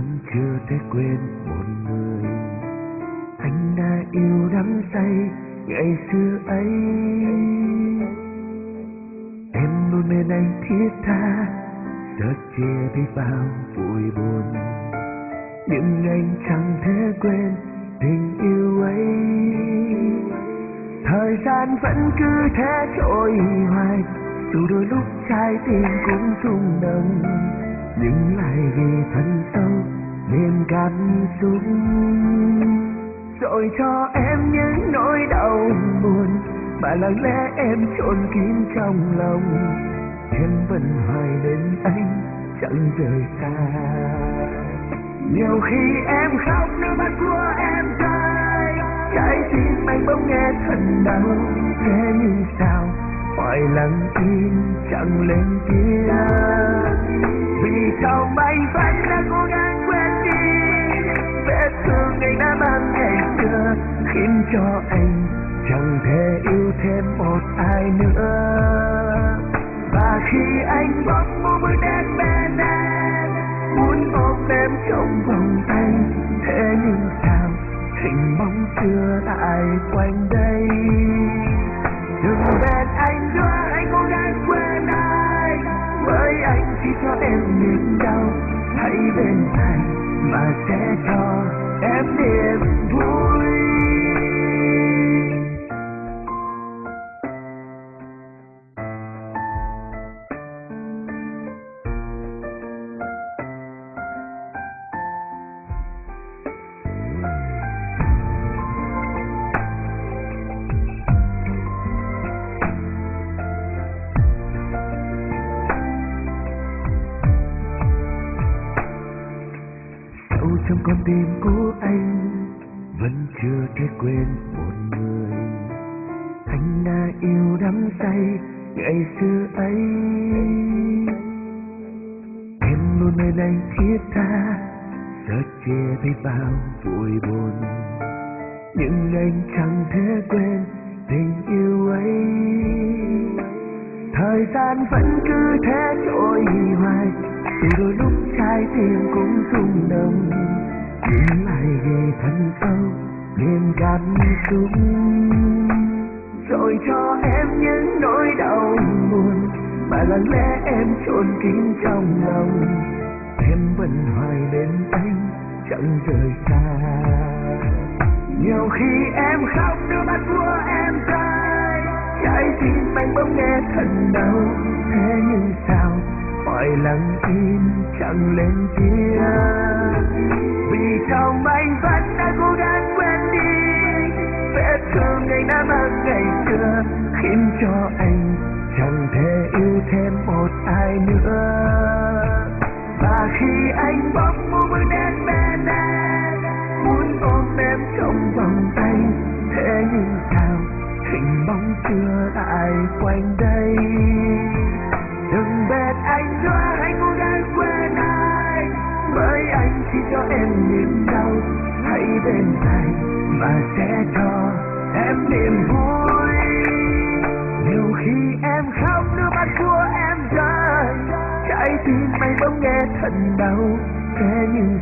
vẫn chưa thể quên một người anh đã yêu đắm say ngày xưa ấy. Em luôn bên anh thiết tha, sợ chia biết bao vui buồn, nhưng anh chẳng thể quên tình yêu ấy. Thời gian vẫn cứ thế trôi hoài, dù đôi lúc trái tim cũng rung động, nhưng lại vì thân sâu nên cảm xúc, rồi cho em những nỗi đau buồn mà lặng lẽ em chôn kín trong lòng. Em vẫn hoài đến anh chẳng rời xa. Nhiều khi em khóc nước mắt của em rơi, trái tim anh bỗng nghe thật đau. Thế nhưng sao hoài lặng im chẳng lên tiếng, vì trong anh vẫn đã cố gắng quên đi vết thương anh đã mang ngày xưa, khiến cho anh chẳng thể yêu thêm một ai nữa. Và khi anh bỗng mơ mơ đến bên em, muốn ôm em trong vòng tay, thế nhưng sao hình bóng xưa lại quanh đây. Đừng bên anh nữa, anh cố gắng quên ai, với anh chỉ cho em niềm đau. Hãy bên anh mà sẽ cho em niềm vui. Trong con tim của anh vẫn chưa thể quên một người anh đã yêu đắm say ngày xưa ấy. Em luôn bên anh thiết tha, sợ chia biết bao vui buồn, nhưng anh chẳng thể quên tình yêu ấy. Thời gian vẫn cứ thế trôi hoài, dù đôi lúc trái tim cũng rung động, nhưng lại vì thân sâu nên cảm xúc, rồi cho em những nỗi đau buồn mà lặng lẽ em chôn kín trong lòng. Em vẫn hoài đến anh chẳng rời xa. Nhiều khi em khóc nước mắt của em rơi, trái tim anh bỗng nghe thật đau. Thế nhưng sao hoài lặng im chẳng lên tiếng, vì trong anh vẫn đã cố gắng quên đi vết thương anh đã mang ngày xưa, khiến cho anh chẳng thể yêu thêm một ai nữa. Và khi anh bỗng mơ mơ đến bên em, muốn ôm em trong vòng tay, thế nhưng sao hình bóng xưa lại quanh đây. Đừng bên anh nữa, anh cố gắng quên ai, với anh chỉ cho em niềm đau. Hãy bên anh mà sẽ cho em niềm vui. Nhiều khi em khóc nước mắt của em rơi, trái tim anh bỗng nghe thật đau. Thế nhưng